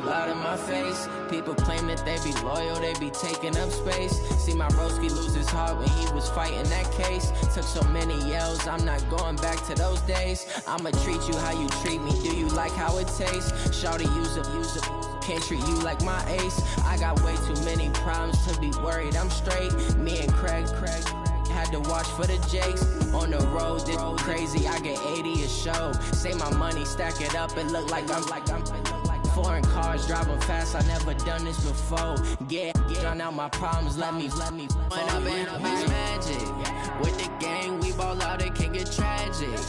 loud in my face. People claim that they be loyal, they be taking up space. See my broski lose his heart when he was fighting that case. Took so many yells, I'm not going back to those days. I'ma treat you how you treat me, do you like how it tastes? Shawty, use up, can't treat you like my ace. I got way too many problems to be worried, I'm straight. Me and Craig had to watch for the Jakes. On the road, this crazy, I get 80 a show. Say my money, stack it up, it look like I'm foreign cars, driving fast, I never done this before. Get drown out my problems, let me When I've been magic. With the gang, we ball out, it can get tragic.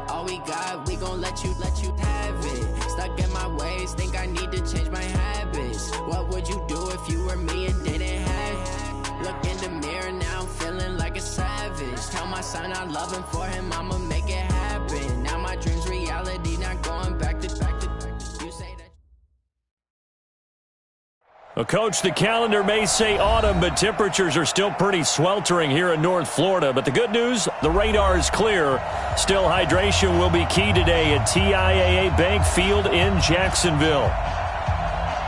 All we got, we gon' let you have it. Stuck in my ways, think I need to change my habits. What would you do if you were me and didn't have it? Look in the mirror now, I'm feeling like a savage. Tell my son I love him, for him I'ma make it happen. Now my dream's reality, not going back to you say that. Well, Coach, the calendar may say autumn, but temperatures are still pretty sweltering here in North Florida. But the good news, the radar is clear. Still, hydration will be key today at TIAA Bank Field in Jacksonville.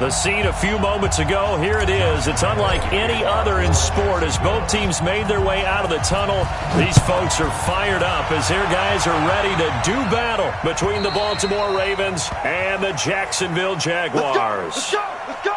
The scene a few moments ago, here it is. It's unlike any other in sport as both teams made their way out of the tunnel. These folks are fired up as their guys are ready to do battle between the Baltimore Ravens and the Jacksonville Jaguars. Let's go! Let's go!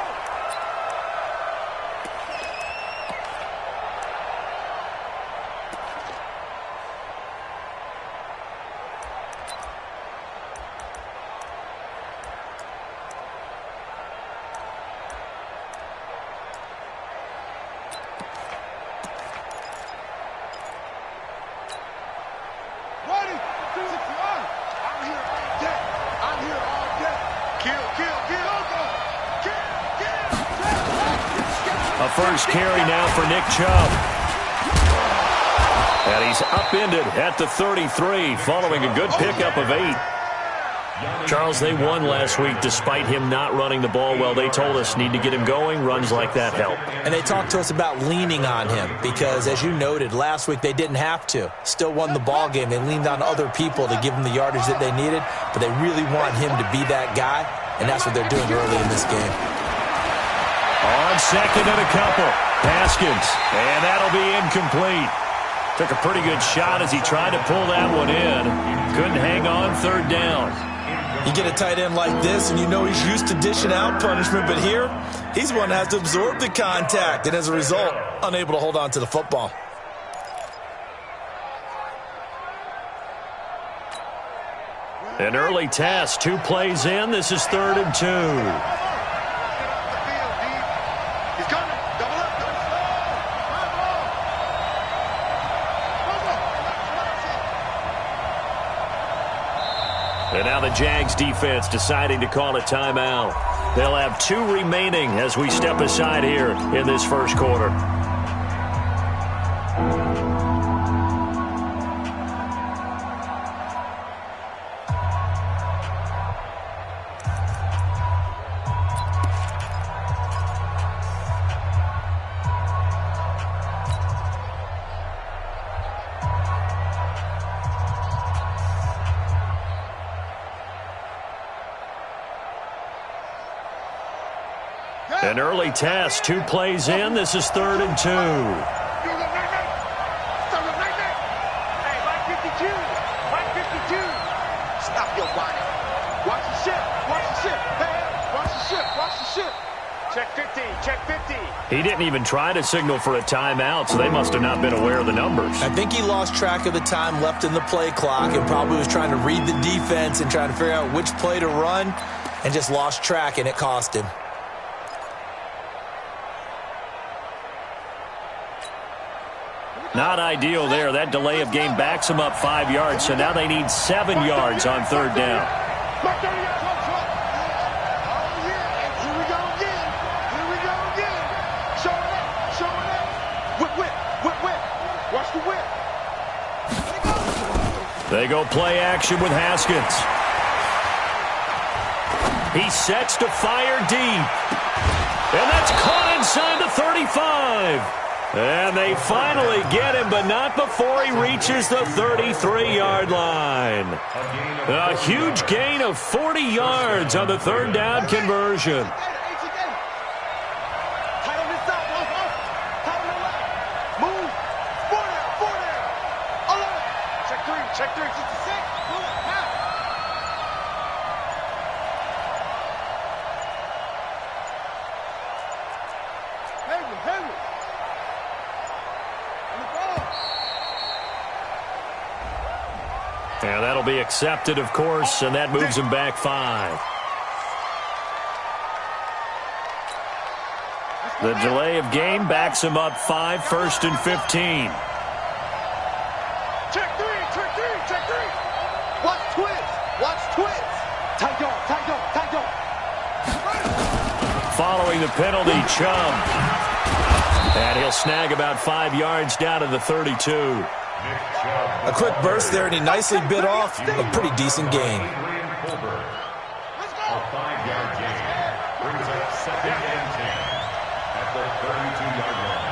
First carry now for Nick Chubb. And he's upended at the 33 following a good pickup of 8. Charles, they won last week despite him not running the ball well. They told us need to get him going. Runs like that help. And they talked to us about leaning on him because, as you noted, last week they didn't have to. Still won the ball game. They leaned on other people to give them the yardage that they needed, but they really want him to be that guy, and that's what they're doing early in this game. On second and a couple, Haskins, and that'll be incomplete. Took a pretty good shot as he tried to pull that one in. Couldn't hang on third down. You get a tight end like this, and you know he's used to dishing out punishment, but here, he's the one that has to absorb the contact, and as a result, unable to hold on to the football. An early test, 2 plays in. This is 3rd and 2. And now the Jags defense deciding to call a timeout. They'll have 2 remaining as we step aside here in this first quarter. An early test, 2 plays in. This is 3rd and 2. Stop your body. Watch the ship. Watch the ship. Hey, watch the ship. Watch the ship. Check 50. Check 50. He didn't even try to signal for a timeout, so they must have not been aware of the numbers. I think he lost track of the time left in the play clock and probably was trying to read the defense and trying to figure out which play to run and just lost track, and it cost him. Not ideal there. That delay of game backs them up 5 yards, so now they need 7 yards on 3rd down. Here we go again. Here we go again. Show it up. Show it up. Whip, whip. Whip, whip. Watch the whip. They go play action with Haskins. He sets to fire deep. And that's caught inside the 35. And they finally get him, but not before he reaches the 33-yard line. A huge gain of 40 yards on the third down conversion. Check 3, 66. Hayward. And that'll be accepted, of course, and that moves him back 5. The delay of game backs him up 5, 1st and 15. Check 3. Watch twist. Tight dog. Following the penalty, Chubb. And he'll snag about 5 yards down to the 32. A quick burst there, and he nicely bit off a pretty decent gain. Let's go. A 5-yard gain brings up 2nd and 10 at the 32-yard line.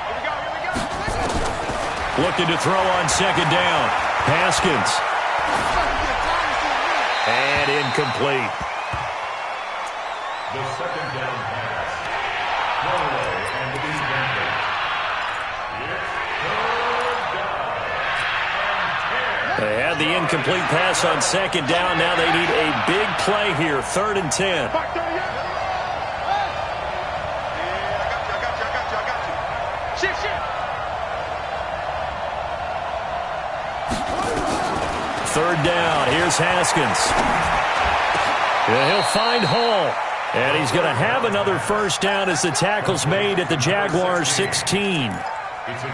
Here we go. Looking to throw on 2nd down. Haskins. And incomplete. The 2nd down pass. Throwaway and incomplete. They had the incomplete pass on 2nd down. Now they need a big play here. 3rd and 10. I got you. Shift. 3rd down. Here's Haskins. Yeah, he'll find Hall. And he's going to have another 1st down as the tackle's made at the Jaguars' 16.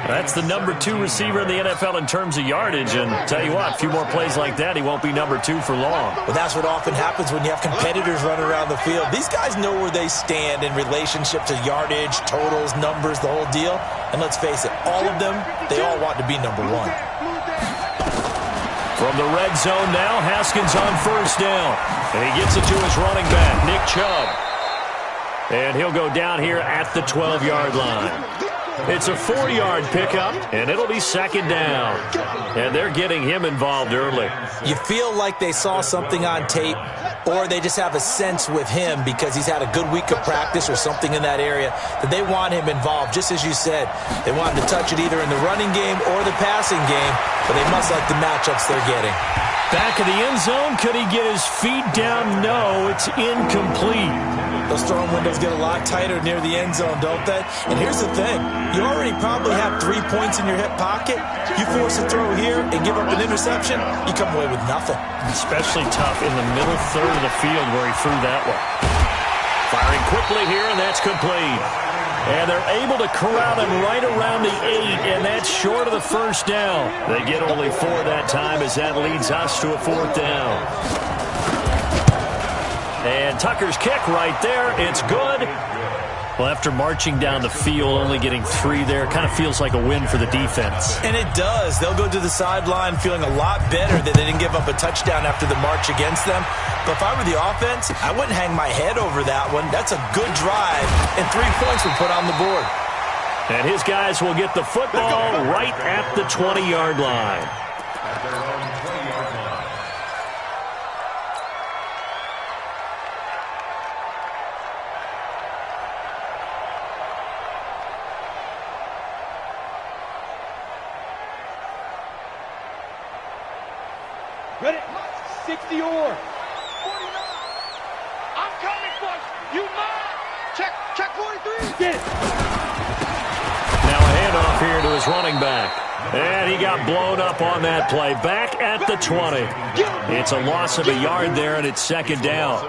That's the number 2 receiver in the NFL in terms of yardage. And tell you what, a few more plays like that, he won't be number 2 for long. Well, that's what often happens when you have competitors running around the field. These guys know where they stand in relationship to yardage, totals, numbers, the whole deal. And let's face it, all of them, they all want to be number 1. From the red zone now, Haskins on 1st down. And he gets it to his running back, Nick Chubb. And he'll go down here at the 12-yard line. It's a 4-yard pickup, and it'll be 2nd down. And they're getting him involved early. You feel like they saw something on tape, or they just have a sense with him because he's had a good week of practice or something in that area that they want him involved. Just as you said, they want him to touch it either in the running game or the passing game, but they must like the matchups they're getting. Back in the end zone, could he get his feet down? No, it's incomplete. Those throwing windows get a lot tighter near the end zone, don't they? And here's the thing. You already probably have 3 points in your hip pocket. You force a throw here and give up an interception, you come away with nothing. Especially tough in the middle third of the field where he threw that one. Firing quickly here, and that's complete. And they're able to corral him right around the 8, and that's short of the 1st down. They get only 4 that time as that leads us to a 4th down. And Tucker's kick right there. It's good. Well, after marching down the field, only getting 3 there, kind of feels like a win for the defense. And it does. They'll go to the sideline feeling a lot better that they didn't give up a touchdown after the march against them. But if I were the offense, I wouldn't hang my head over that one. That's a good drive, and 3 points were put on the board. And his guys will get the football right at the 20-yard line. At their own 20-yard line. Ready? 60 or 49. I'm coming for you. Mine. Check 43. Get it. Now a handoff here to his running back. And he got blown up on that play. Back at the 20. It's a loss of a yard there, and it's 2nd down.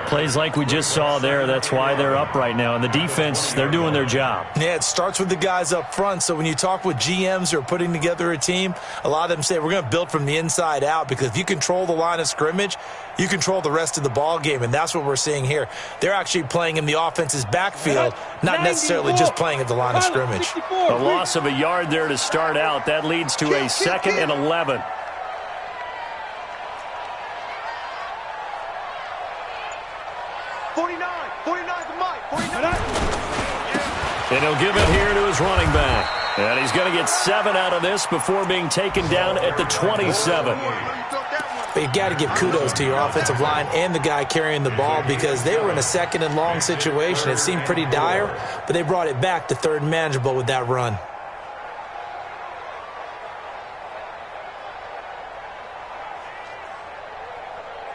Plays like we just saw there. That's why they're up right now. And the defense, they're doing their job. Yeah, it starts with the guys up front. So when you talk with GMs who are putting together a team, a lot of them say we're going to build from the inside out, because if you control the line of scrimmage, you control the rest of the ball game, and that's what we're seeing here. They're actually playing in the offense's backfield, not necessarily just playing at the line of scrimmage. A loss of a yard there to start out. That leads to a 2nd and 11. Forty-nine to Mike. 49. And he'll give it here to his running back. And he's going to get 7 out of this before being taken down at the 27. But you've got to give kudos to your offensive line and the guy carrying the ball because they were in a 2nd and long situation. It seemed pretty dire, but they brought it back to 3rd and manageable with that run.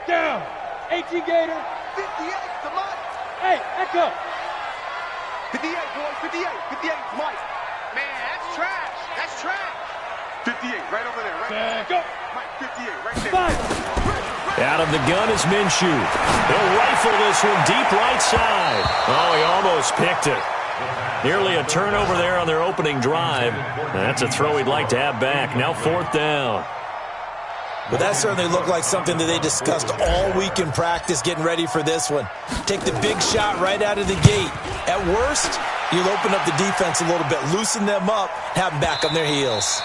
Down. 18 Gator. 58, come on. Hey, echo. 58, boys, 58, 58, Mike. Man, that's trash. That's trash. 58, right over there, right? Go. Mike, 58, right there. 5. Out of the gun is Minshew. He'll rifle this one deep right side. Oh, he almost picked it. Nearly a turnover there on their opening drive. That's a throw he'd like to have back. Now 4th down. But that certainly looked like something that they discussed all week in practice getting ready for this one. Take the big shot right out of the gate. At worst, you'll open up the defense a little bit, loosen them up, have them back on their heels.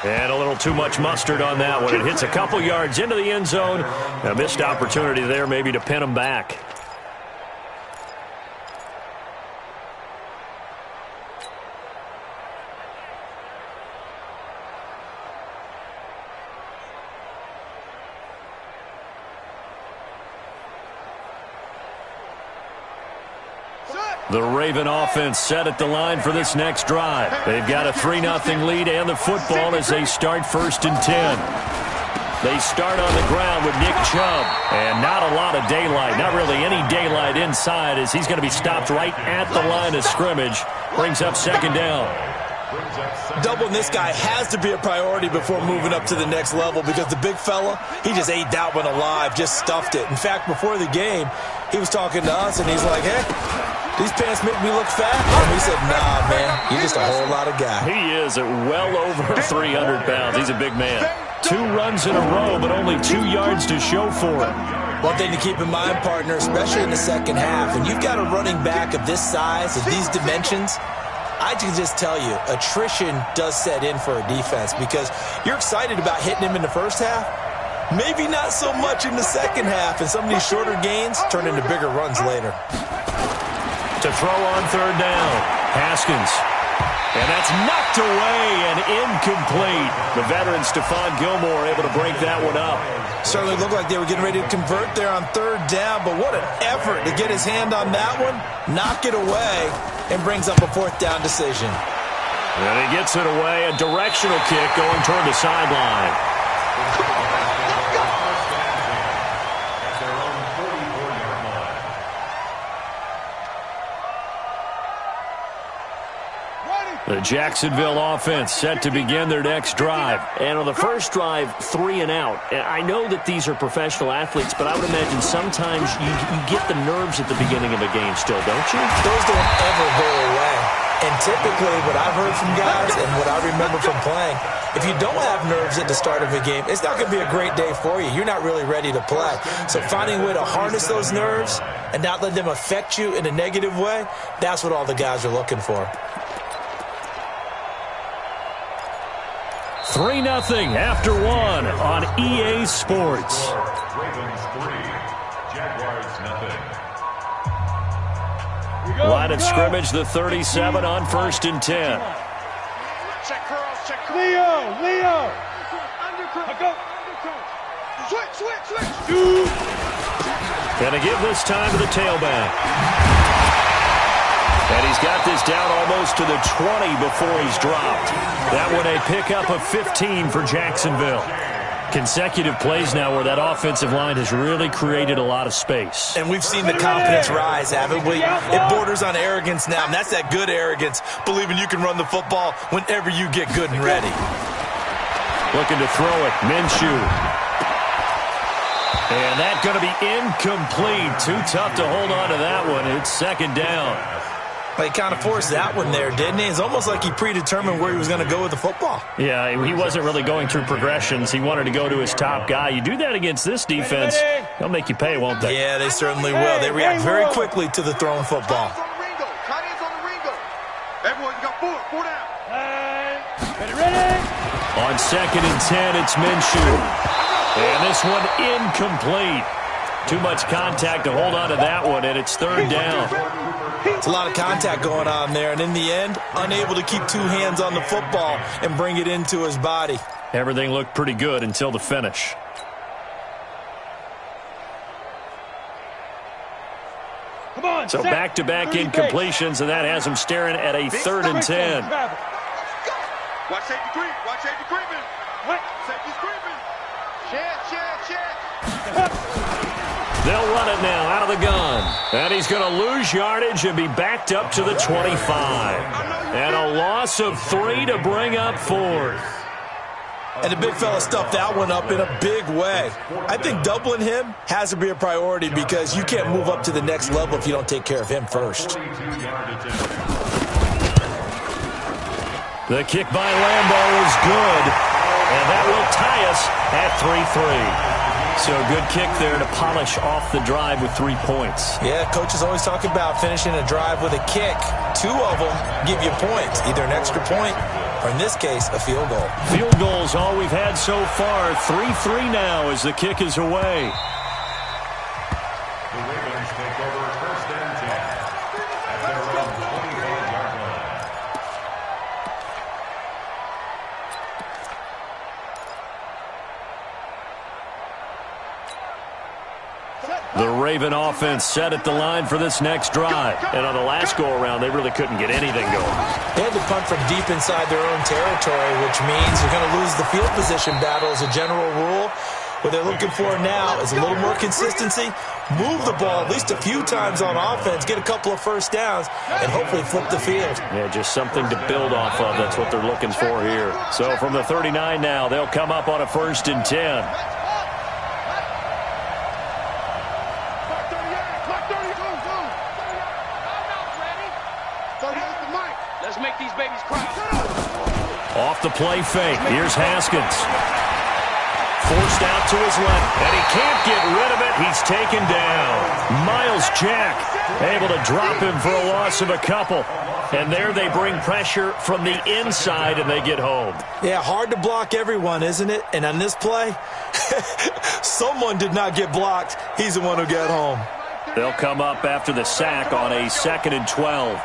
And a little too much mustard on that one. It hits a couple yards into the end zone. A missed opportunity there maybe to pin them back. The Raven offense set at the line for this next drive. They've got a 3-0 lead and the football as they start 1st and 10. They start on the ground with Nick Chubb. And not a lot of daylight, not really any daylight inside as he's going to be stopped right at the line of scrimmage. Brings up 2nd down. Doubling this guy has to be a priority before moving up to the next level because the big fella, he just ate that one alive, just stuffed it. In fact, before the game, he was talking to us and he's like, hey, these pants make me look fat. And we said, nah, man, you're just a whole lot of guy. He is at well over 300 pounds. He's a big man. 2 runs in a row, but only 2 yards to show for it. One thing to keep in mind, partner, especially in the second half, and you've got a running back of this size, of these dimensions, I can just tell you, attrition does set in for a defense because you're excited about hitting him in the first half. Maybe not so much in the second half, and some of these shorter gains turn into bigger runs later. To throw on 3rd down, Haskins. And that's knocked away and incomplete. The veteran Stephon Gilmore able to break that one up. Certainly looked like they were getting ready to convert there on 3rd down, but what an effort to get his hand on that one, knock it away, and brings up a 4th down decision. And he gets it away, a directional kick going toward the sideline. The Jacksonville offense set to begin their next drive. And on the first drive, 3 and out. I know that these are professional athletes, but I would imagine sometimes you get the nerves at the beginning of a game still, don't you? Those don't ever go away. And typically what I've heard from guys and what I remember from playing, if you don't have nerves at the start of a game, it's not going to be a great day for you. You're not really ready to play. So finding a way to harness those nerves and not let them affect you in a negative way, that's what all the guys are looking for. 3-0 after 1 on EA Sports. Ravens 3, Jaguars nothing. Line of scrimmage, the 37 on 1st and 10. Check curls, check curls. Leo. Go. Switch. Gonna give this time to the tailback. And he's got this down almost to the 20 before he's dropped. That one a pickup of 15 for Jacksonville. Consecutive plays now where that offensive line has really created a lot of space. And we've seen the confidence rise, haven't we? It borders on arrogance now, and that's that good arrogance, believing you can run the football whenever you get good and ready. Looking to throw it, Minshew. And that's going to be incomplete. Too tough to hold on to that one. It's 2nd down. He kind of forced that one there, didn't he? It's almost like he predetermined where he was going to go with the football. Yeah, he wasn't really going through progressions. He wanted to go to his top guy. You do that against this defense, they'll make you pay, won't they? Yeah, they certainly will. They react very quickly to the thrown football. Everyone, you got 4 down. Ready. On 2nd and 10, it's Minshew. And this one incomplete. Too much contact to hold on to that one, and it's 3rd down. It's a lot of contact going on there, and in the end, unable to keep two hands on the football and bring it into his body. Everything looked pretty good until the finish. Come on, So back-to-back incompletions, and that has him staring at a 3rd and 10. Watch safety creep. Watch safety creeping. Safety's creeping. Check. They'll run it now out of the gun. And he's going to lose yardage and be backed up to the 25. And a loss of 3 to bring up 4th. And the big fella stuffed that one up in a big way. I think doubling him has to be a priority because you can't move up to the next level if you don't take care of him first. The kick by Lambo is good, and that will tie us at 3-3. So a good kick there to polish off the drive with 3 points. Yeah, coaches always talk about finishing a drive with a kick. 2 of them give you points, either an extra point or, in this case, a field goal. Field goal's all we've had so far. 3-3 now as the kick is away. The Ravens take over 1st and 10 at their own 25-yard line. The Raven offense set at the line for this next drive. And on the last go-around, they really couldn't get anything going. They had to punt from deep inside their own territory, which means you're going to lose the field position battle as a general rule. What they're looking for now is a little more consistency, move the ball at least a few times on offense, get a couple of first downs, and hopefully flip the field. Yeah, just something to build off of. That's what they're looking for here. So from the 39 now, they'll come up on a 1st and 10. Let's make these babies cry. Off the play fake. Here's Haskins. Forced out to his left, and he can't get rid of it. He's taken down. Miles Jack able to drop him for a loss of a couple. And there they bring pressure from the inside, and they get home. Yeah, hard to block everyone, isn't it? And on this play, someone did not get blocked. He's the one who got home. They'll come up after the sack on a 2nd and 12.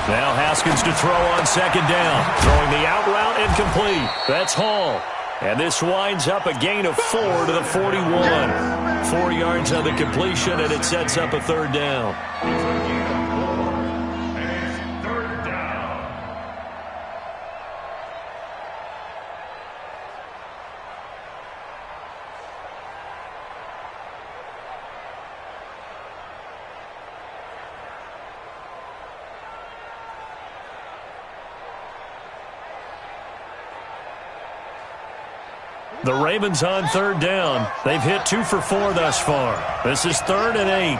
Now Haskins to throw on 2nd down. Throwing the out route incomplete. That's Hall. And this winds up a gain of 4 to the 41. 4 yards on the completion, and it sets up a 3rd down. And it's 3rd down. The Ravens on 3rd down. They've hit 2 for 4 thus far. This is 3rd and 8.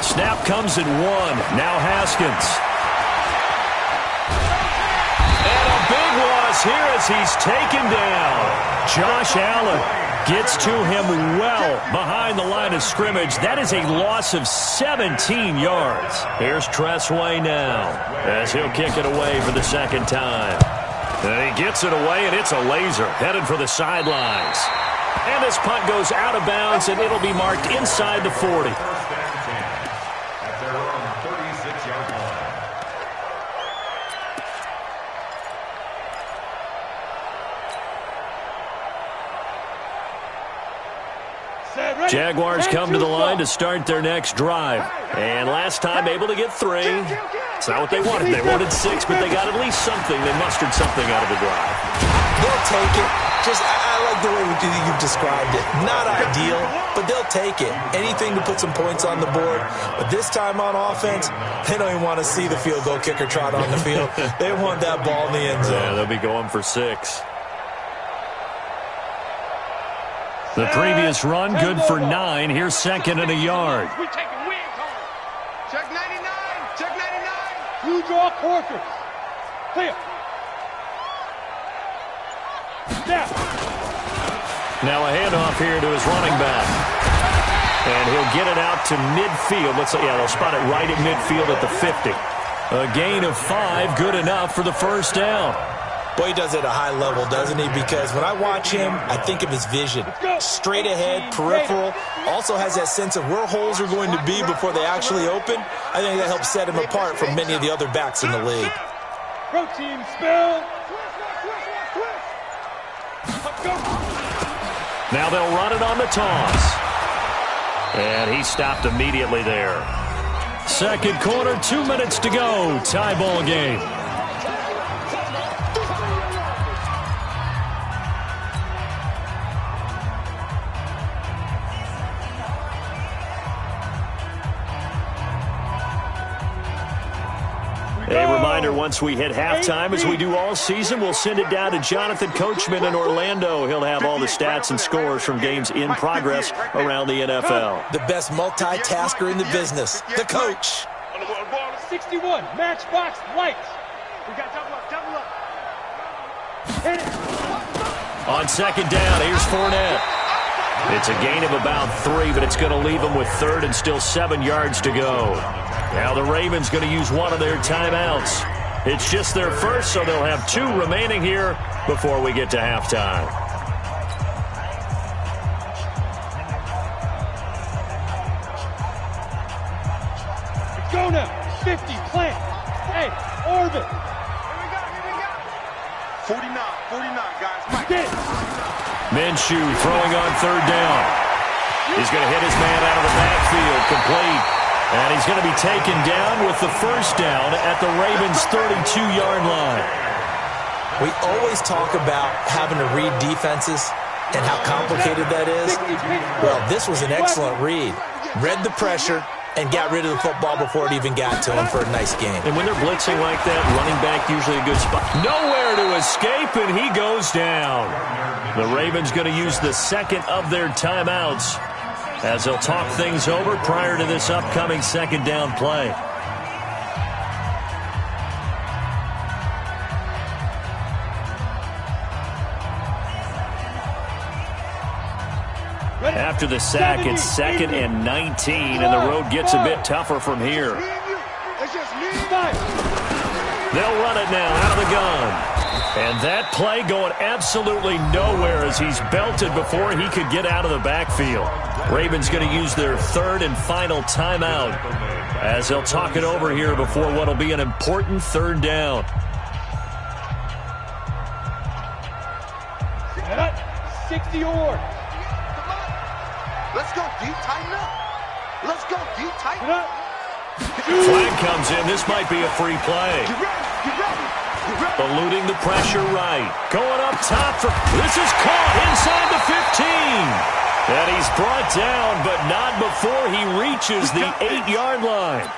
Snap comes at 1. Now Haskins. And a big loss here as he's taken down. Josh Allen gets to him well behind the line of scrimmage. That is a loss of 17 yards. Here's Tressway now as he'll kick it away for the 2nd time. And he gets it away, and it's a laser headed for the sidelines. And this punt goes out of bounds, and it'll be marked inside the 40. 1st and 10 at their own 36-yard line. Jaguars come to the line to start their next drive. And last time able to get 3. It's not what they wanted. They wanted 6, but they got at least something. They mustered something out of the drive. They'll take it. I like the way you've described it. Not ideal, but they'll take it. Anything to put some points on the board. But this time on offense, they don't even want to see the field goal kicker trot on the field. They want that ball in the end zone. Yeah, they'll be going for 6. The previous run, good for 9. Here's 2nd and a yard. We taking win, Check 99. Check 99. You draw quarters. Clear. Snap. Now a handoff here to his running back. And he'll get it out to midfield. They'll spot it right at midfield at the 50. A gain of 5, good enough for the 1st down. Boy, he does it at a high level, doesn't he? Because when I watch him, I think of his vision. Straight ahead, peripheral. Also has that sense of where holes are going to be before they actually open. I think that helps set him apart from many of the other backs in the league. Pro team spill. Now they'll run it on the toss. And he stopped immediately there. Second quarter, 2 minutes to go. Tie ball game. A reminder, once we hit halftime, as we do all season, we'll send it down to Jonathan Coachman in Orlando. He'll have all the stats and scores from games in progress around the NFL. The best multitasker in the business, the coach. 61, matchbox lights. We got double up. Hit it. On second down, here's Fournette. It's a gain of about 3, but it's going to leave them with third and still 7 yards to go. Now the Ravens going to use one of their timeouts. It's just their first, so they'll have 2 remaining here before we get to halftime. Go now. 50, plant. Hey, orbit. Here we go. 49, guys. Get it. Minshew throwing on third down. He's going to hit his man out of the backfield, complete. And he's going to be taken down with the first down at the Ravens' 32-yard line. We always talk about having to read defenses and how complicated that is. Well, this was an excellent read. Read the pressure and got rid of the football before it even got to him for a nice game. And when they're blitzing like that, running back usually a good spot. Nowhere to escape, and he goes down. The Ravens going to use the second of their timeouts as they'll talk things over prior to this upcoming second down play. After the sack, it's 2nd and 19, and the road gets a bit tougher from here. They'll run it now out of the gun. And that play going absolutely nowhere as he's belted before he could get out of the backfield. Ravens going to use their third and final timeout as they'll talk it over here before what will be an important third down. 60 or. Let's go deep, tighten up. Let's go deep, tighten up. Flag comes in. This might be a free play. Get ready. Eluding the pressure right. Going up top. This is caught inside the 15. And he's brought down, but not before he reaches the 8-yard line.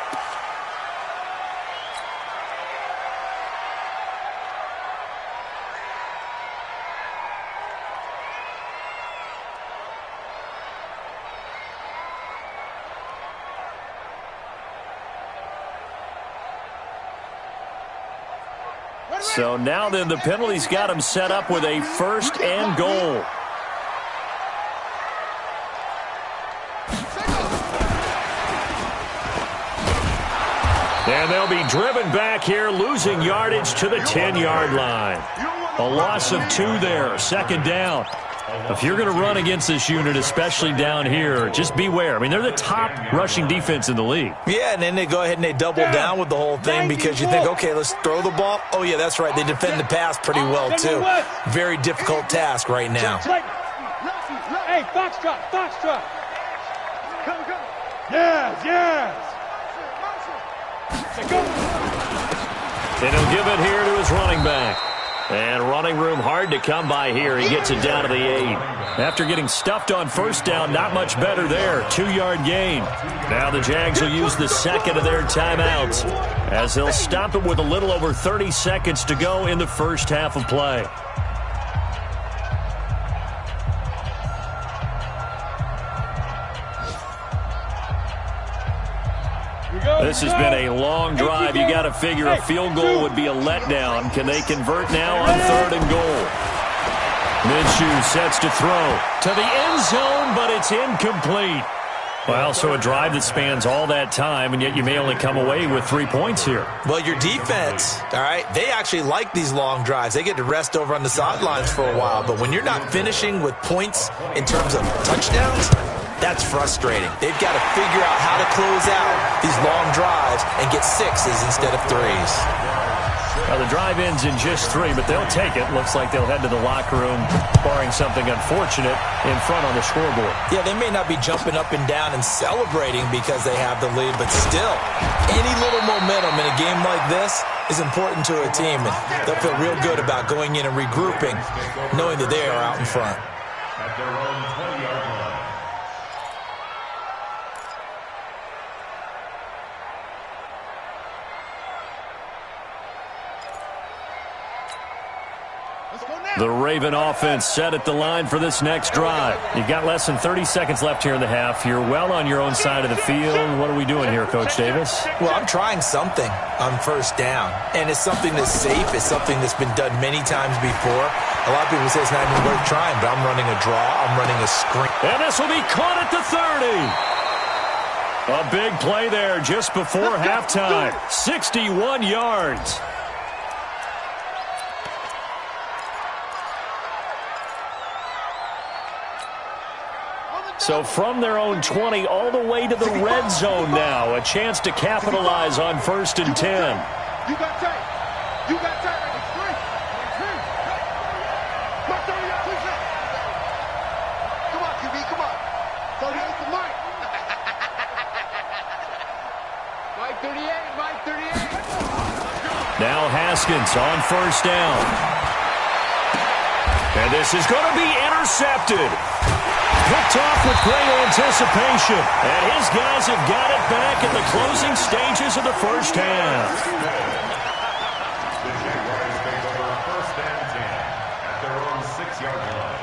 So now then the penalty's got him set up with a 1st and goal. And they'll be driven back here, losing yardage to the 10-yard line. A loss of 2 there, 2nd down. If you're going to run against this unit, especially down here, just beware. I mean, they're the top rushing defense in the league. Yeah, and then they go ahead and they double down with the whole thing because you think, okay, let's throw the ball. Oh, yeah, that's right. They defend the pass pretty well, too. Very difficult task right now. Hey, foxtrot. Yes. And he'll give it here to his running back. And running room hard to come by here. He gets it down to the 8. After getting stuffed on first down, not much better there. 2-yard gain. Now the Jags will use the second of their timeouts as they'll stop it with a little over 30 seconds to go in the first half of play. This has been a long drive. You got to figure a field goal would be a letdown. Can they convert now on 3rd and goal? Minshew sets to throw to the end zone, but it's incomplete. Well, so a drive that spans all that time, and yet you may only come away with 3 points here. Well, your defense, all right, they actually like these long drives. They get to rest over on the sidelines for a while. But when you're not finishing with points in terms of touchdowns, that's frustrating. They've got to figure out how to close out these long drives and get sixes instead of threes. Well, the drive ends in just 3, but they'll take it. Looks like they'll head to the locker room, barring something unfortunate, in front on the scoreboard. Yeah, they may not be jumping up and down and celebrating because they have the lead, but still, any little momentum in a game like this is important to a team, and they'll feel real good about going in and regrouping, knowing that they are out in front. At their own 20-yard line. The Raven offense set at the line for this next drive. You've got less than 30 seconds left here in the half. You're well on your own side of the field. What are we doing here, Coach Davis? Well, I'm trying something on first down, and it's something that's safe. It's something that's been done many times before. A lot of people say it's not even worth trying, but I'm running a draw. I'm running a screen. And this will be caught at the 30. A big play there just before halftime. 61 yards. So from their own 20 all the way to the red zone now. A chance to capitalize on 1st and 10. You got tight. You got tight like a string. Come on, QB, come on. 38 to Mike. Mike 38, Mike 38. Now Haskins on 1st down. And this is going to be intercepted. Picked off with great anticipation. And his guys have got it back in the closing stages of the first half. The Jaguars take over 1st and 10 at their own 6-yard line.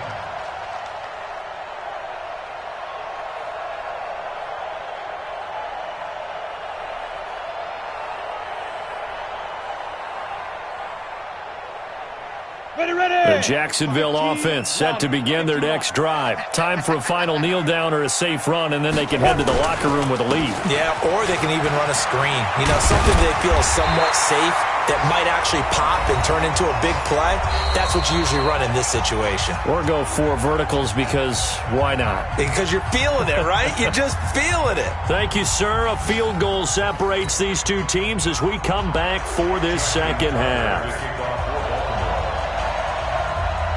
The Jacksonville offense set to begin their next drive. Time for a final kneel down or a safe run, and then they can head to the locker room with a lead. Yeah, or they can even run a screen. You know, something they feel is somewhat safe that might actually pop and turn into a big play. That's what you usually run in this situation. Or go 4 verticals because why not? Because you're feeling it, right? You're just feeling it. Thank you, sir. A field goal separates these two teams as we come back for this second half.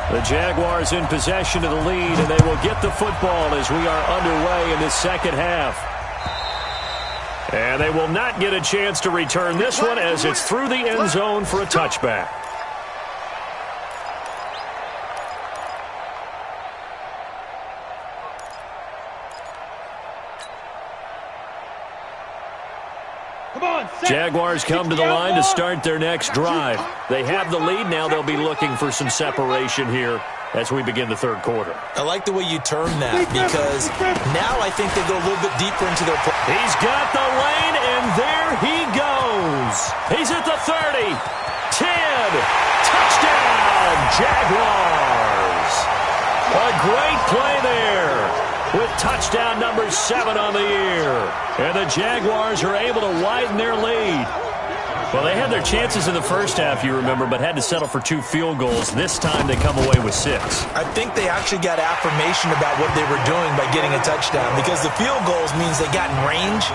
The Jaguars in possession of the lead, and they will get the football as we are underway in this second half. And they will not get a chance to return this one as it's through the end zone for a touchback. Jaguars come to the line to start their next drive. They have the lead. Now they'll be looking for some separation here as we begin the third quarter. I like the way you term that because now I think they go a little bit deeper into their play. He's got the lane, and there he goes. He's at the 30, 10, touchdown, Jaguars. A great play there with touchdown number 7 on the year. And the Jaguars are able to widen their lead. Well, they had their chances in the first half, you remember, but had to settle for 2 field goals. This time they come away with 6. I think they actually got affirmation about what they were doing by getting a touchdown because the field goals means they got in range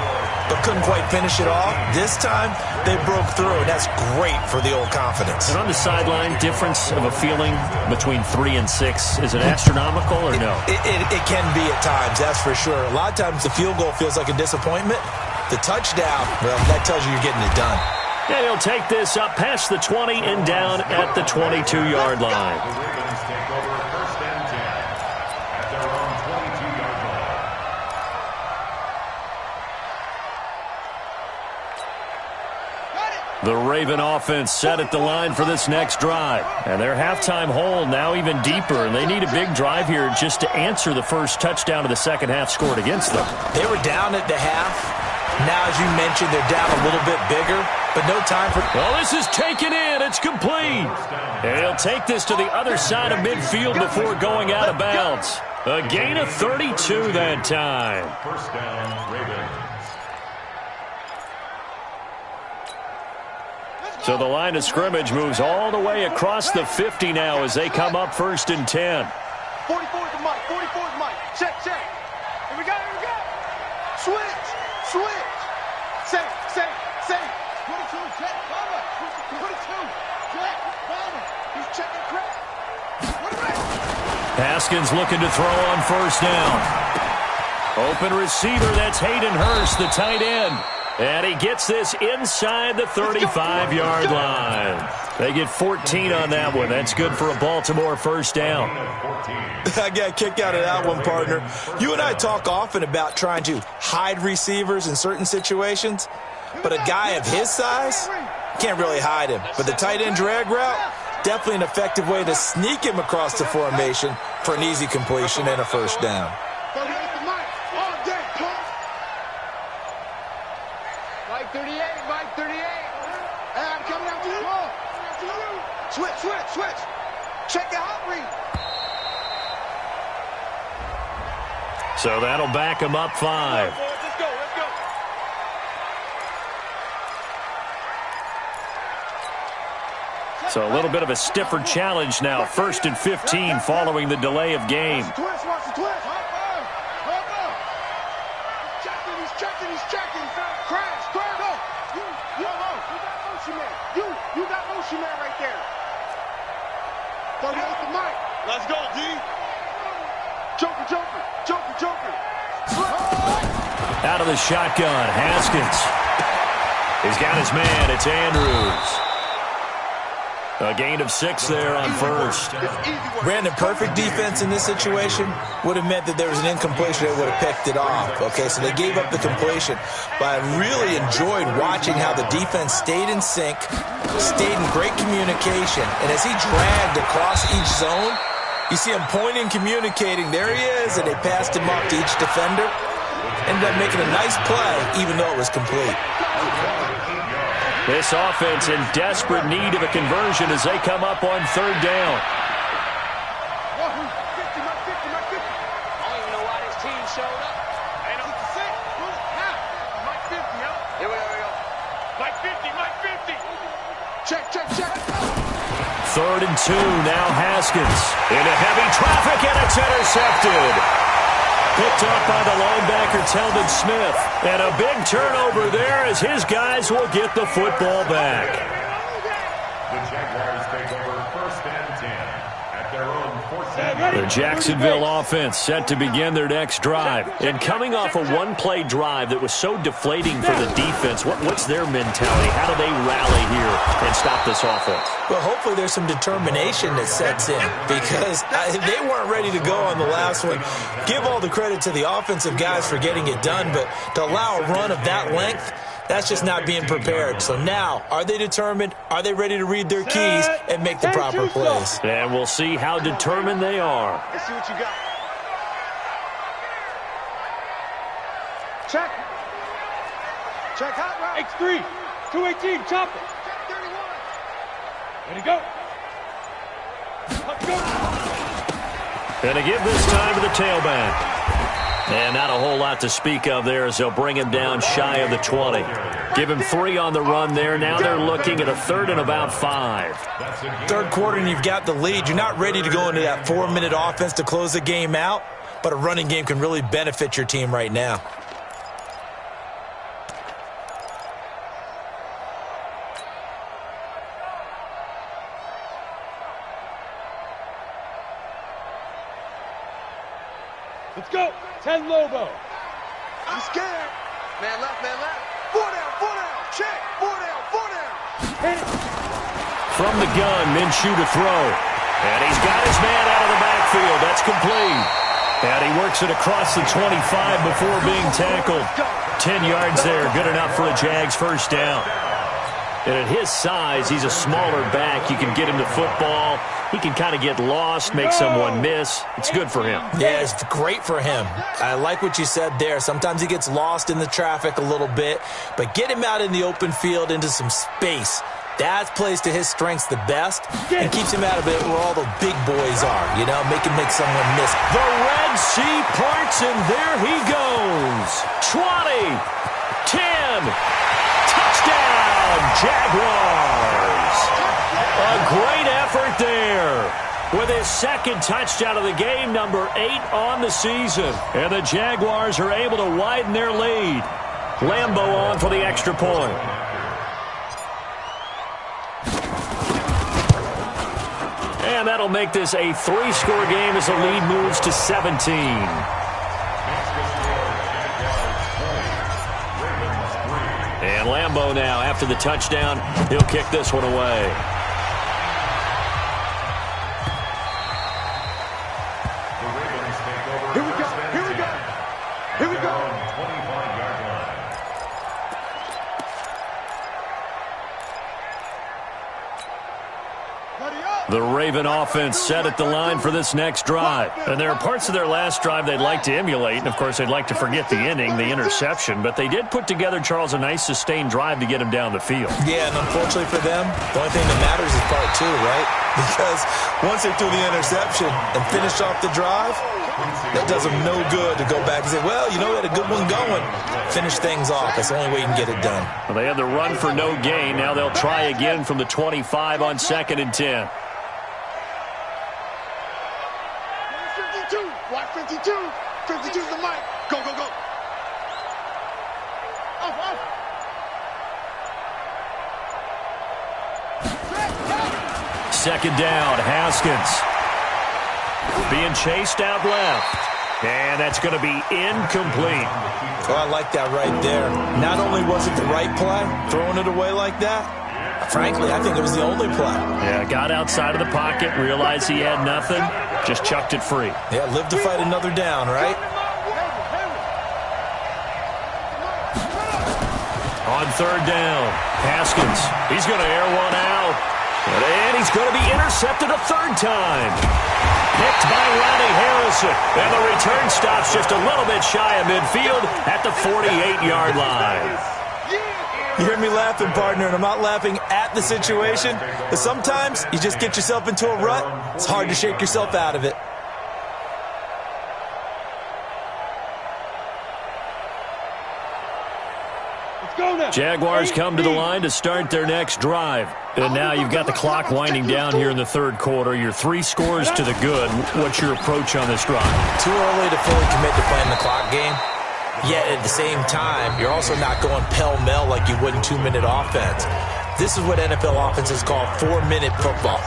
but couldn't quite finish it off. This time they broke through, and that's great for the old confidence. And on the sideline, difference of a feeling between 3 and 6, is it astronomical or no? It can be at times, that's for sure. A lot of times the field goal feels like a disappointment. The touchdown, well, that tells you you're getting it done. And he'll take this up past the 20 and down at the 22-yard line. The Ravens take over 1st and 10 at their own 22-yard line. The Raven offense set at the line for this next drive. And their halftime hole now even deeper, and they need a big drive here just to answer the first touchdown of the second half scored against them. They were down at the half. Now, as you mentioned, they're down a little bit bigger, but no time for... Well, this is taken in. It's complete. And he'll take this to the other side of midfield before going out of bounds. A gain of 32 that time. First down, Ravens. So the line of scrimmage moves all the way across the 50 now as they come up 1st and 10. 44 is the mic. 44 is the mic. Check, check. Here we go, here we go. Switch, switch. Say, 22, check, cover. 22, check, cover. He's checking crack. Haskins looking to throw on 1st down. Open receiver, that's Hayden Hurst, the tight end. And he gets this inside the 35-yard line. They get 14 on that one. That's good for a Baltimore 1st down. I got a kick out of that one, partner. You and I talk often about trying to hide receivers in certain situations, but a guy of his size can't really hide him. But the tight end drag route, definitely an effective way to sneak him across the formation for an easy completion and a 1st down. Mike 38, Mike 38. Hey, I'm coming after you. Switch. Check the hot read. So that'll back him up 5. Let's go. So a little bit of a stiffer challenge now. 1st and 15 following the delay of game. Watch the twist. He's checking. Crash, go. You got motion man. You got motion man right there. 38 the mic. Let's go, D. Joker. Out of the shotgun, Haskins. He's got his man. It's Andrews. A gain of 6 there on 1st. Brandon, perfect defense in this situation would have meant that there was an incompletion that would have picked it off. Okay, so they gave up the completion. But I really enjoyed watching how the defense stayed in sync, stayed in great communication. And as he dragged across each zone, you see him pointing, communicating. There he is, and they passed him off to each defender. Ended up making a nice play, even though it was complete. This offense in desperate need of a conversion as they come up on 3rd down. I don't even know why this team showed up. Ain't no sick. Mike 50, yo. Here we go. Mike 50. Check. 3rd and 2, now Haskins. Into heavy traffic, and it's intercepted. Picked off by the linebacker, Telvin Smith. And a big turnover there as his guys will get the football back. The Jaguars take over 1st and 10 at their own 14. The Jacksonville offense set to begin their next drive. And coming off a one-play drive that was so deflating for the defense, what's their mentality? How do they rally here and stop this offense? Well, hopefully there's some determination that sets in because they weren't ready to go on the last one. Give all the credit to the offensive guys for getting it done, but to allow a run of that length, that's just not being prepared. So now, are they determined? Are they ready to read their keys and make the proper plays? And we'll see how determined they are. Let's see what you got. Check hot route. X3, 218, chop it. Check 31. Ready, go. Let's go. And to give this time to the tailback. And not a whole lot to speak of there as they'll bring him down shy of the 20. Give him 3 on the run there. Now they're looking at a 3rd and about 5. 3rd quarter and you've got the lead. You're not ready to go into that 4-minute offense to close the game out, but a running game can really benefit your team right now. Let's go. 10 Lobo. He's scared. Man left. 4 down. Check. 4 down. Hit it. From the gun, Minshew to throw. And he's got his man out of the backfield. That's complete. And he works it across the 25 before being tackled. 10 yards there. Good enough for a Jags 1st down. And at his size, he's a smaller back. You can get him to football. He can kind of get lost, make someone miss. It's good for him. Yeah, it's great for him. I like what you said there. Sometimes he gets lost in the traffic a little bit, but get him out in the open field into some space. That plays to his strengths the best and keeps him out of it where all the big boys are, you know, make someone miss. The Red Sea parts, and there he goes. 20, 10, touchdown, Jaguars. A great effort there. With his second touchdown of the game, number 8 on the season. And the Jaguars are able to widen their lead. Lambeau on for the extra point. And that'll make this a 3-score game as the lead moves to 17. And Lambeau now, after the touchdown, he'll kick this one away. Here we go. Here we go. Here we go. The Raven offense set at the line for this next drive. And there are parts of their last drive they'd like to emulate. And, of course, they'd like to forget the inning, the interception. But they did put together, Charles, a nice sustained drive to get him down the field. Yeah, and unfortunately for them, the only thing that matters is part 2, right? Because once they threw the interception and finished off the drive, that does them no good to go back and say, well, you know, we had a good one going. Finish things off. That's the only way you can get it done. Well, they had the run for no gain. Now they'll try again from the 25 on 2nd and 10. Watch 52. 52's the mic. Go, go, go. Off, off. Second down, Haskins. Being chased out left. And that's going to be incomplete. Oh, I like that right there. Not only was it the right play, throwing it away like that, frankly, I think it was the only play. Yeah, got outside of the pocket, realized he had nothing, just chucked it free. Yeah, live to fight another down, right? On 3rd down, Haskins. He's going to air one out. And he's going to be intercepted a 3rd time. Picked by Ronnie Harrison. And the return stops just a little bit shy of midfield at the 48-yard line. You hear me laughing, partner, and I'm not laughing at the situation. But sometimes you just get yourself into a rut. It's hard to shake yourself out of it. Jaguars come to the line to start their next drive. And now you've got the clock winding down here in the 3rd quarter. You're 3 scores to the good. What's your approach on this drive? Too early to fully commit to playing the clock game. Yet at the same time, you're also not going pell-mell like you would in 2-minute offense. This is what NFL offenses call 4-minute football.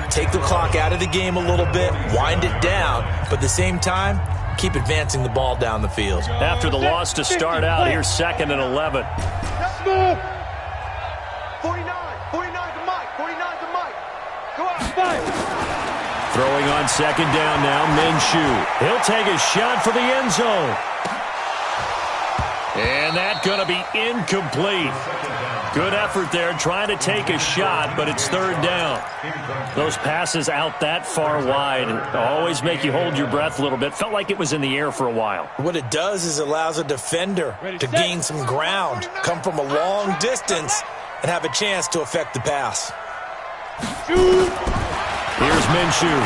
Take the clock out of the game a little bit, wind it down, but at the same time, keep advancing the ball down the field. After the loss to start out, here's 2nd and 11. 49. 49's the mic. 49's the mic. Go out. 5. Throwing on 2nd down now, Minshew. He'll take a shot for the end zone. And that's going to be incomplete. Good effort there, trying to take a shot, but it's 3rd down. Those passes out that far wide always make you hold your breath a little bit. Felt like it was in the air for a while. What it does is it allows a defender to gain some ground, come from a long distance, and have a chance to affect the pass. Here's Minshew.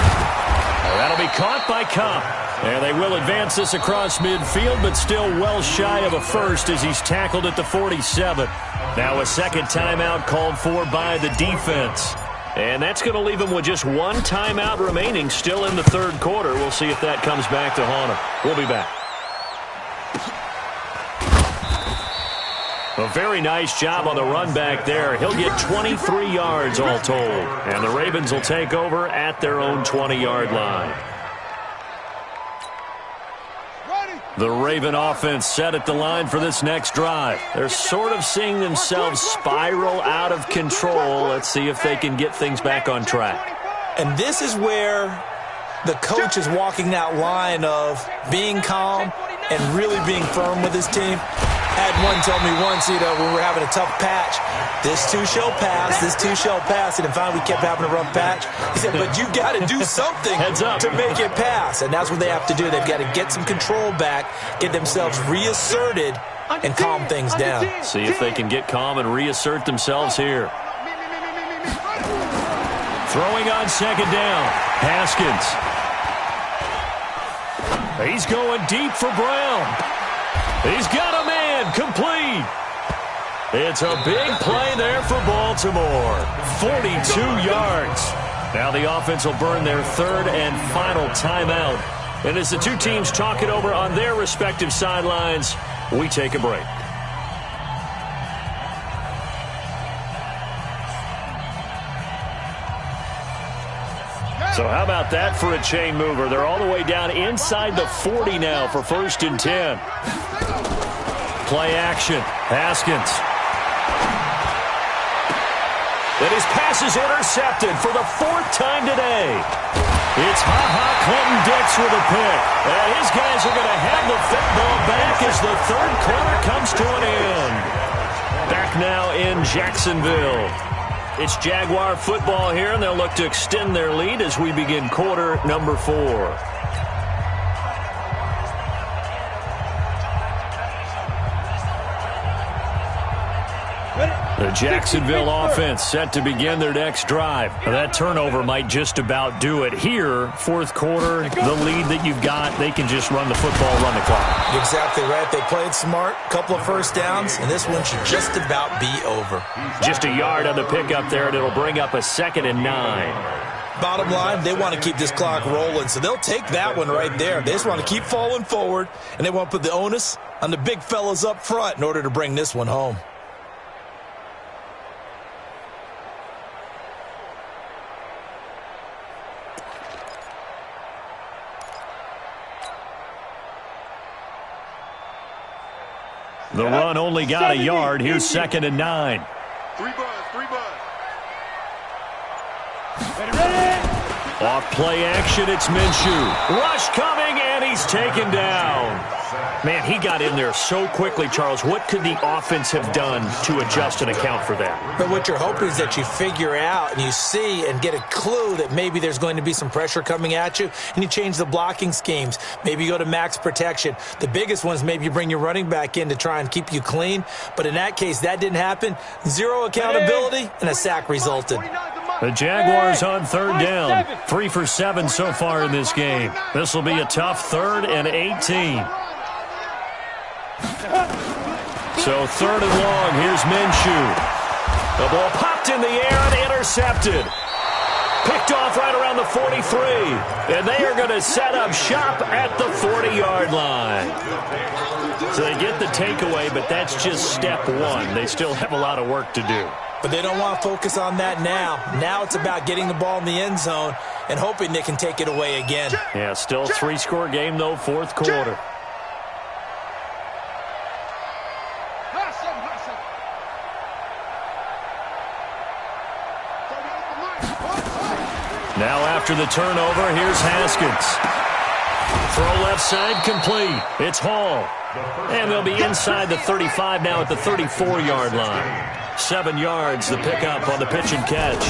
That'll be caught by Cobb. And they will advance this across midfield, but still well shy of a first as he's tackled at the 47. Now a 2nd timeout called for by the defense. And that's going to leave him with just 1 timeout remaining still in the 3rd quarter. We'll see if that comes back to haunt him. We'll be back. A very nice job on the run back there. He'll get 23 yards all told. And the Ravens will take over at their own 20-yard line. The Raven offense set at the line for this next drive. They're sort of seeing themselves spiral out of control. Let's see if they can get things back on track. And this is where the coach is walking that line of being calm and really being firm with his team. I had one tell me once, when we were having a tough patch, this too shall pass, this too shall pass, and then finally we kept having a rough patch. He said, but you got to do something to make it pass, and that's what they have to do. They've got to get some control back, get themselves reasserted, and calm things down. See if they can get calm and reassert themselves here. Throwing on second down. Haskins. He's going deep for Brown. He's got a man. Complete. It's a big play there for Baltimore. 42 yards. Now the offense will burn their third and final timeout. And as the two teams talk it over on their respective sidelines, we take a break. So how about that for a chain mover? They're all the way down inside the 40 now for 1st and 10. Play action. Haskins. And his pass is intercepted for the 4th time today. It's Clinton-Dix with a pick. And his guys are going to have the football back as the 3rd quarter comes to an end. Back now in Jacksonville. It's Jaguar football here, and they'll look to extend their lead as we begin quarter number 4. The Jacksonville offense set to begin their next drive. Now, that turnover might just about do it here. 4th quarter, the lead that you've got, they can just run the football, run the clock. Exactly right. They played smart, couple of first downs, and this one should just about be over. Just a yard on the pickup there, and it'll bring up a 2nd and 9. Bottom line, they want to keep this clock rolling, so they'll take that one right there. They just want to keep falling forward, and they want to put the onus on the big fellas up front in order to bring this one home. The run only got a yard. Here's 2nd and 9. 3 buzz. Off play action, it's Minshew. Rush coming, and he's taken down. Man, he got in there so quickly, Charles. What could the offense have done to adjust and account for that? But what you're hoping is that you figure out and you see and get a clue that maybe there's going to be some pressure coming at you, and you change the blocking schemes. Maybe you go to max protection. The biggest one is maybe you bring your running back in to try and keep you clean. But in that case, that didn't happen. 0 accountability, and a sack resulted. The Jaguars on 3rd down. 3 for 7 so far in this game. This will be a tough 3rd and 18. So 3rd and long, here's Minshew. The ball popped in the air and intercepted. Picked off right around the 43. And they are going to set up shop at the 40-yard line. So they get the takeaway, but that's just step 1. They still have a lot of work to do. But they don't want to focus on that now. Now it's about getting the ball in the end zone and hoping they can take it away again. Yeah, still 3-score game, though, 4th quarter. Now after the turnover, here's Haskins. Throw left side, complete. It's Hall. And they'll be inside the 35 now at the 34-yard line. 7 yards, the pickup on the pitch and catch.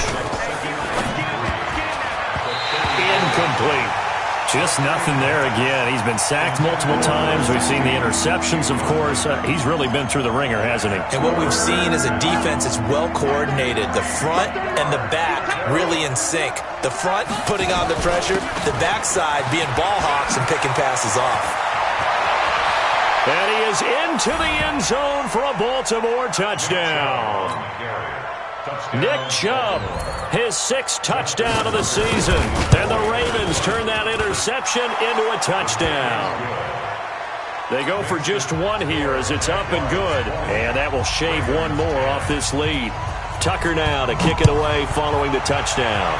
Incomplete. Just nothing there again. He's been sacked multiple times. We've seen the interceptions, of course. He's really been through the ringer, hasn't he? And what we've seen is a defense that's well coordinated. The front and the back really in sync. The front putting on the pressure, the backside being ball hawks and picking passes off. And he is into the end zone for a Baltimore touchdown. Nick Chubb, his 6th touchdown of the season. And the Ravens turn that interception into a touchdown. They go for just 1 here as it's up and good. And that will shave 1 more off this lead. Tucker now to kick it away following the touchdown.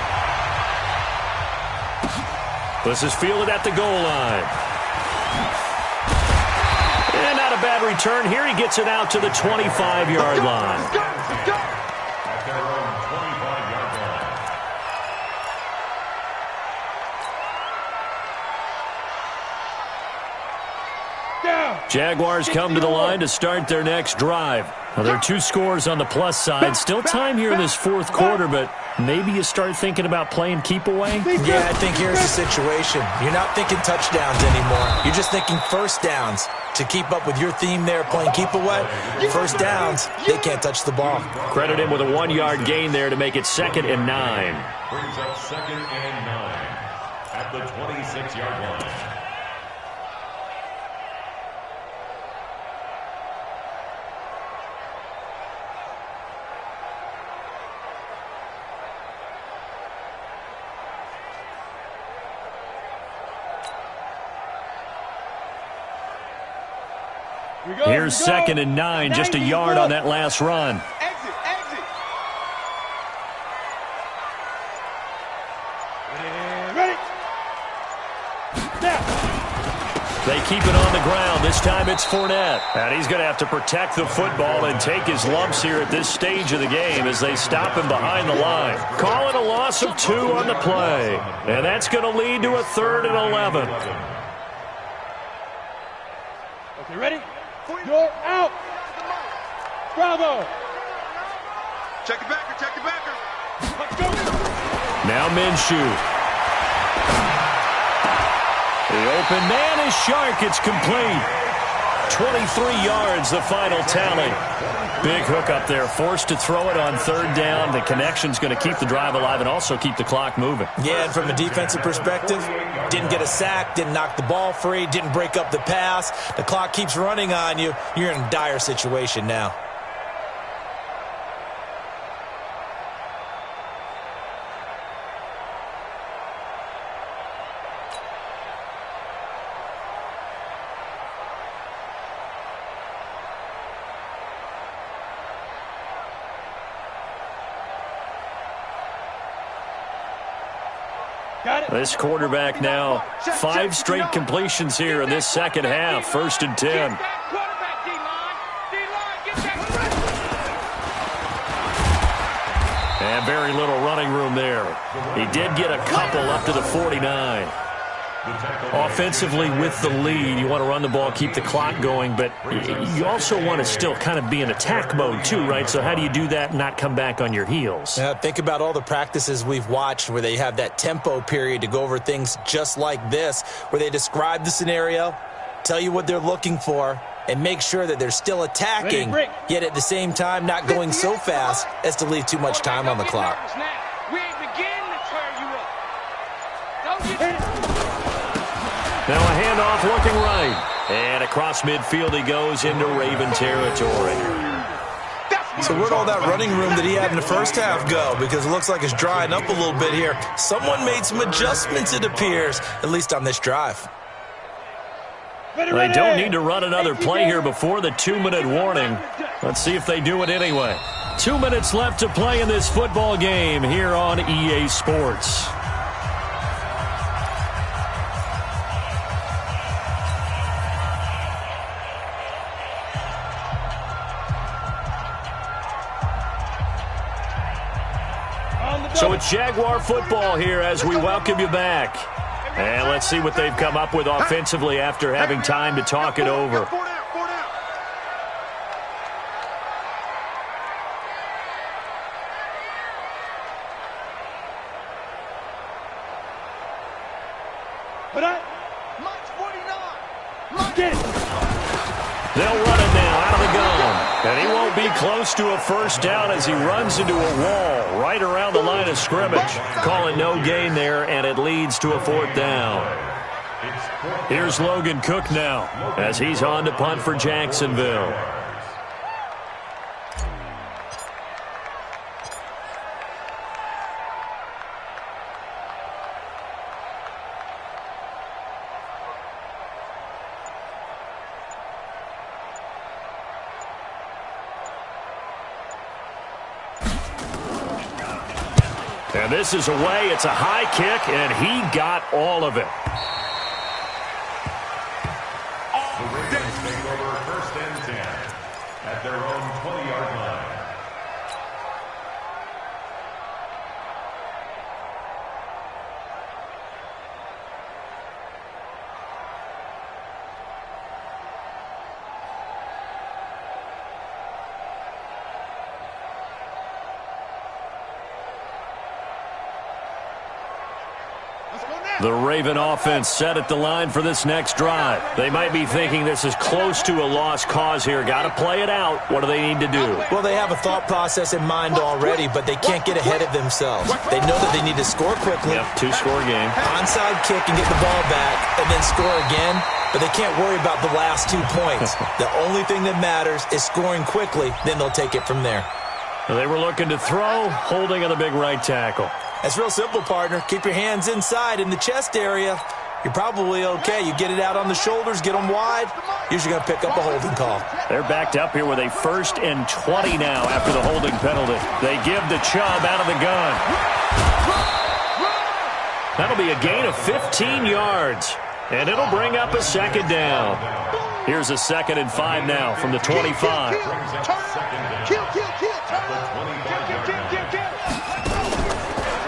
This is fielded at the goal line. And not a bad return here. He gets it out to the 25-yard line. Jaguars come to the line to start their next drive. Well, there are two scores on the plus side. Still time here in this fourth quarter, but maybe you start thinking about playing keep away? Yeah, I think here's the situation. You're not thinking touchdowns anymore. You're just thinking first downs. To keep up with your theme there, playing keep away, first downs, they can't touch the ball. Credit him with a 1-yard gain there to make it 2nd and 9. Brings up 2nd and 9 at the 26-yard line. Here's 2nd and 9, just a yard on that last run. Exit, exit. Ready. Now. They keep it on the ground. This time it's Fournette. And he's going to have to protect the football and take his lumps here at this stage of the game as they stop him behind the line. Call it a loss of 2 on the play. And that's going to lead to a 3rd and 11. Okay, ready? You're out. Bravo. Check the backer, check the backer. Let's go. Now Minshew. The open man is Shark. It's complete. 23 yards, the final tally. Big hook up there. Forced to throw it on 3rd down. The connection's going to keep the drive alive and also keep the clock moving. Yeah, and from a defensive perspective, didn't get a sack, didn't knock the ball free, didn't break up the pass. The clock keeps running on you. You're in a dire situation now. This quarterback now 5 straight completions here in this second half. 1st and 10. And very little running room there. He did get a couple up to the 49. Offensively with the lead, you want to run the ball, keep the clock going, but you also want to still kind of be in attack mode too, right? So how do you do that and not come back on your heels? Think about all the practices we've watched where they have that tempo period to go over things just like this, where they describe the scenario, tell you what they're looking for, and make sure that they're still attacking, yet at the same time not going so fast as to leave too much time on the clock. Now a handoff looking right. And across midfield he goes into Raven territory. So where'd all that running room that he had in the first half go? Because it looks like it's drying up a little bit here. Someone made some adjustments, it appears, at least on this drive. They don't need to run another play here before the 2-minute warning. Let's see if they do it anyway. 2 minutes left to play in this football game here on EA Sports. So it's Jaguar football here as we welcome you back. And let's see what they've come up with offensively after having time to talk it over. They'll run it now out of the gun. And he won't be close to a first down as he runs into a wall right around the line of scrimmage. Calling no gain there, and it leads to a 4th down. Here's Logan Cook now as he's on to punt for Jacksonville. And this is away. It's a high kick, and he got all of it. The Ravens take over 1st and 10 at their own 20-yard line. The Raven offense set at the line for this next drive. They might be thinking this is close to a lost cause here. Got to play it out. What do they need to do? Well, they have a thought process in mind already, but they can't get ahead of themselves. They know that they need to score quickly. Yep, two-score game. Onside kick and get the ball back and then score again. But they can't worry about the last 2 points. The only thing that matters is scoring quickly. Then they'll take it from there. They were looking to throw, holding on the big right tackle. That's real simple, partner. Keep your hands inside in the chest area. You're probably okay. You get it out on the shoulders, get them wide. Usually going to pick up a holding call. They're backed up here with a 1st and 20 now after the holding penalty. They give the Chubb out of the gun. That'll be a gain of 15 yards. And it'll bring up a 2nd down. Here's a 2nd and 5 now from the 25.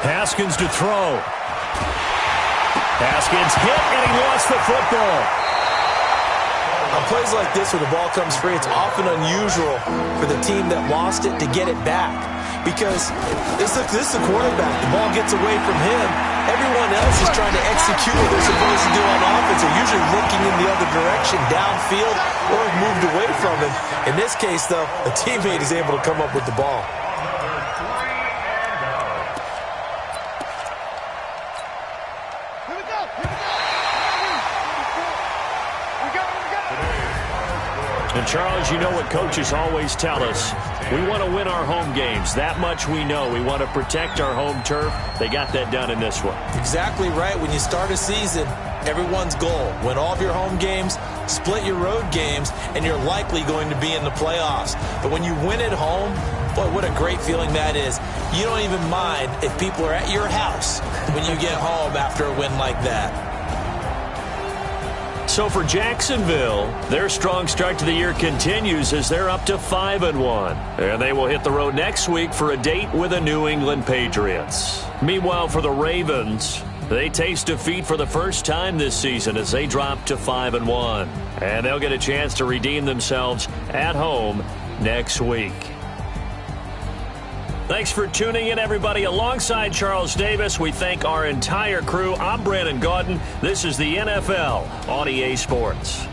Haskins to throw. Haskins hit, and he lost the football. On plays like this where the ball comes free, it's often unusual for the team that lost it to get it back. Because this is the quarterback. The ball gets away from him. Everyone else is trying to execute what they're supposed to do on offense. They're usually looking in the other direction, downfield, or have moved away from him. In this case, though, a teammate is able to come up with the ball. And, Charles, you know what coaches always tell us. We want to win our home games. That much we know. We want to protect our home turf. They got that done in this one. Exactly right. When you start a season, everyone's goal, win all of your home games, split your road games, and you're likely going to be in the playoffs. But when you win at home, boy, what a great feeling that is. You don't even mind if people are at your house when you get home after a win like that. So for Jacksonville, their strong start to the year continues as they're up to 5-1. And they will hit the road next week for a date with the New England Patriots. Meanwhile, for the Ravens, they taste defeat for the first time this season as they drop to 5-1. And they'll get a chance to redeem themselves at home next week. Thanks for tuning in, everybody. Alongside Charles Davis, we thank our entire crew. I'm Brandon Gaudin. This is the NFL on EA Sports.